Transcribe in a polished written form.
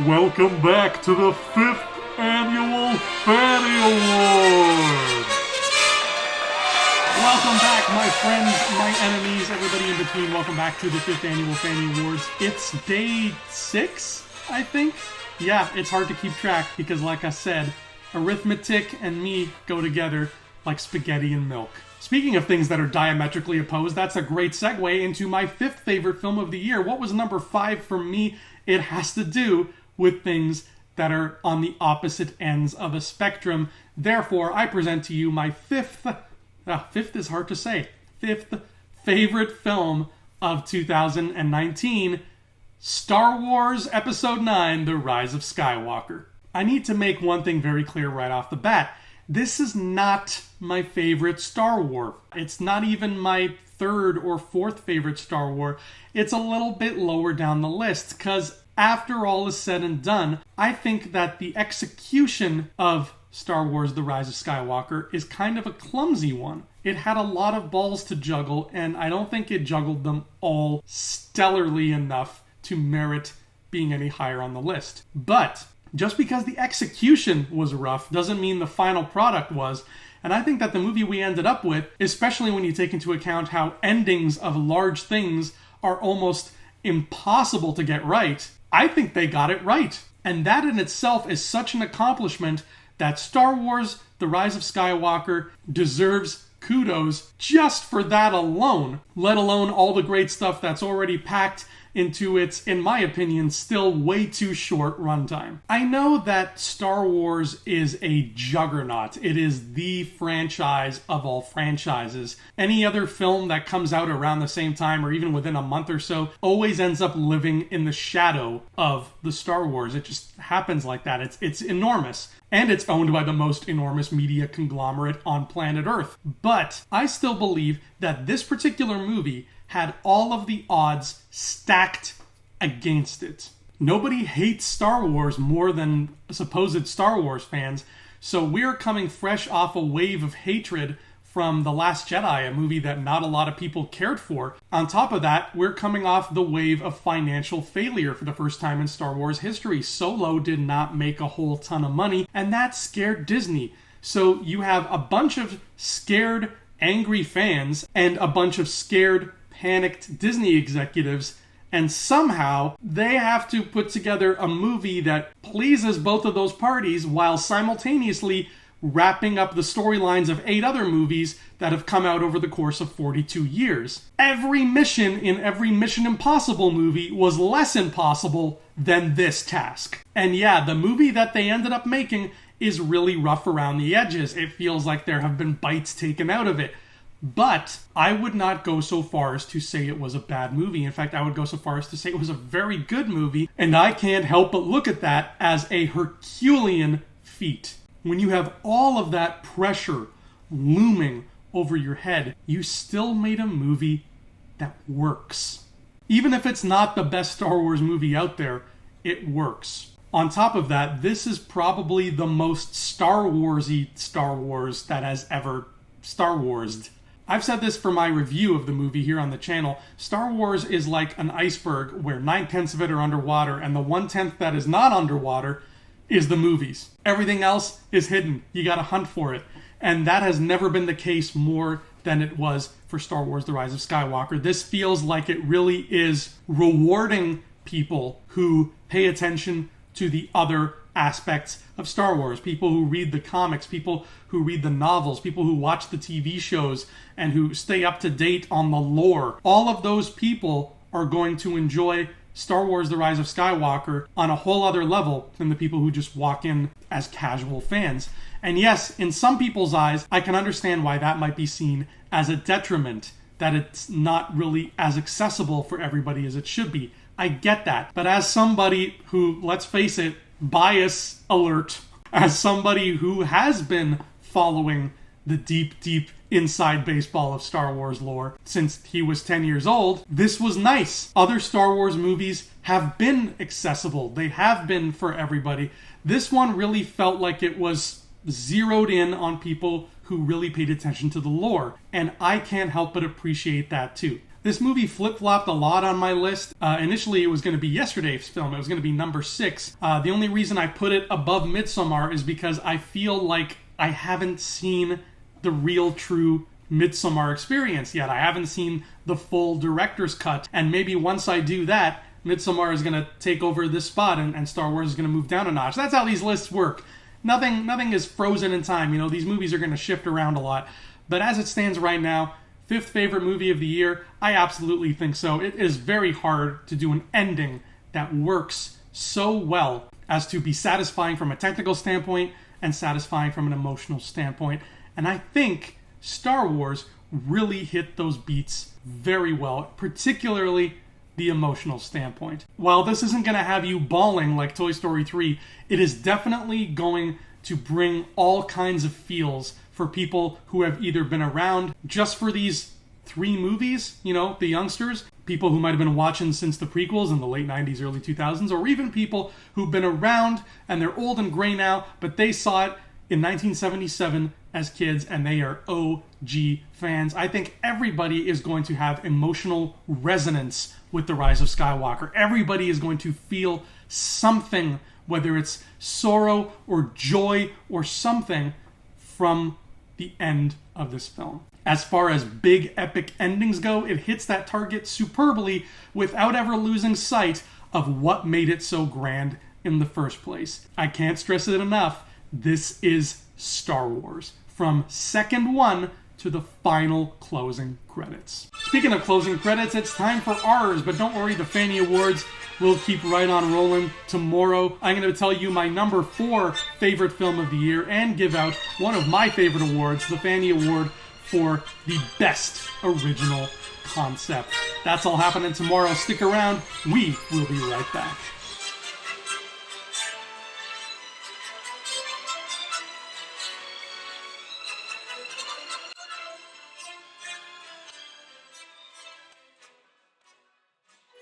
Welcome back to the 5th annual FANNIE Awards! Welcome back, my friends, my enemies, everybody in between. Welcome back to the 5th annual FANNIE Awards. It's day 6, I think? Yeah, it's hard to keep track because, like I said, arithmetic and me go together like spaghetti and milk. Speaking of things that are diametrically opposed, that's a great segue into my 5th favorite film of the year. What was number 5 for me? It has to do with things that are on the opposite ends of a spectrum. Therefore, I present to you my fifth is hard to say, 5th favorite film of 2019, Star Wars Episode 9, The Rise of Skywalker. I need to make one thing very clear right off the bat. This is not my favorite Star Wars. It's not even my 3rd or 4th favorite Star Wars. It's a little bit lower down the list because after all is said and done, I think that the execution of Star Wars The Rise of Skywalker is kind of a clumsy one. It had a lot of balls to juggle, and I don't think it juggled them all stellarly enough to merit being any higher on the list. But just because the execution was rough doesn't mean the final product was. And I think that the movie we ended up with, especially when you take into account how endings of large things are almost impossible to get right, I think they got it right. And that in itself is such an accomplishment that Star Wars The Rise of Skywalker deserves kudos just for that alone, let alone all the great stuff that's already packed into its, in my opinion, still way too short runtime. I know that Star Wars is a juggernaut. It is the franchise of all franchises. Any other film that comes out around the same time or even within a month or so always ends up living in the shadow of the Star Wars. It just happens like that. It's enormous. And it's owned by the most enormous media conglomerate on planet Earth. But I still believe that this particular movie had all of the odds stacked against it. Nobody hates Star Wars more than supposed Star Wars fans, so we're coming fresh off a wave of hatred from The Last Jedi, a movie that not a lot of people cared for. On top of that, we're coming off the wave of financial failure for the first time in Star Wars history. Solo did not make a whole ton of money, and that scared Disney. So you have a bunch of scared, angry fans and a bunch of scared, panicked Disney executives, and somehow they have to put together a movie that pleases both of those parties while simultaneously wrapping up the storylines of 8 other movies that have come out over the course of 42 years. Every mission in every Mission Impossible movie was less impossible than this task. And yeah, the movie that they ended up making is really rough around the edges. It feels like there have been bites taken out of it. But I would not go so far as to say it was a bad movie. In fact, I would go so far as to say it was a very good movie. And I can't help but look at that as a Herculean feat. When you have all of that pressure looming over your head, you still made a movie that works. Even if it's not the best Star Wars movie out there, it works. On top of that, this is probably the most Star Warsy Star Wars that has ever Star Warsed. I've said this for my review of the movie here on the channel. Star Wars is like an iceberg where 9/10 of it are underwater, and the 1/10 that is not underwater is the movies. Everything else is hidden. You gotta hunt for it. And that has never been the case more than it was for Star Wars The Rise of Skywalker. This feels like it really is rewarding people who pay attention to the other aspects of Star Wars. People who read the comics, people who read the novels, people who watch the TV shows, and who stay up to date on the lore. All of those people are going to enjoy Star Wars The Rise of Skywalker on a whole other level than the people who just walk in as casual fans. And yes, in some people's eyes, I can understand why that might be seen as a detriment, that it's not really as accessible for everybody as it should be. I get that. But as somebody who, let's face it, bias alert, as somebody who has been following the deep, deep inside baseball of Star Wars lore since he was 10 years old, this was nice. Other Star Wars movies have been accessible. They have been for everybody. This one really felt like it was zeroed in on people who really paid attention to the lore, and I can't help but appreciate that too. This movie flip-flopped a lot on my list. Initially, it was going to be yesterday's film. It was going to be number 6. The only reason I put it above Midsommar is because I feel like I haven't seen the real, true Midsommar experience yet. I haven't seen the full director's cut. And maybe once I do that, Midsommar is going to take over this spot and Star Wars is going to move down a notch. That's how these lists work. Nothing is frozen in time. You know, these movies are going to shift around a lot. But as it stands right now, 5th favorite movie of the year, I absolutely think so. It is very hard to do an ending that works so well as to be satisfying from a technical standpoint and satisfying from an emotional standpoint. And I think Star Wars really hit those beats very well, particularly the emotional standpoint. While this isn't going to have you bawling like Toy Story 3, it is definitely going to bring all kinds of feels for people who have either been around just for these 3 movies, you know, the youngsters, people who might have been watching since the prequels in the late 90s, early 2000s, or even people who've been around and they're old and gray now, but they saw it in 1977 as kids and they are OG fans. I think everybody is going to have emotional resonance with The Rise of Skywalker. Everybody is going to feel something, whether it's sorrow or joy or something, from the end of this film. As far as big epic endings go, it hits that target superbly without ever losing sight of what made it so grand in the first place. I can't stress it enough. This is Star Wars. From second one to the final closing credits. Speaking of closing credits, it's time for ours, but don't worry, the Fannie Awards will keep right on rolling. Tomorrow, I'm going to tell you my number 4 favorite film of the year and give out one of my favorite awards, the Fannie Award for the best original concept. That's all happening tomorrow. Stick around. We will be right back.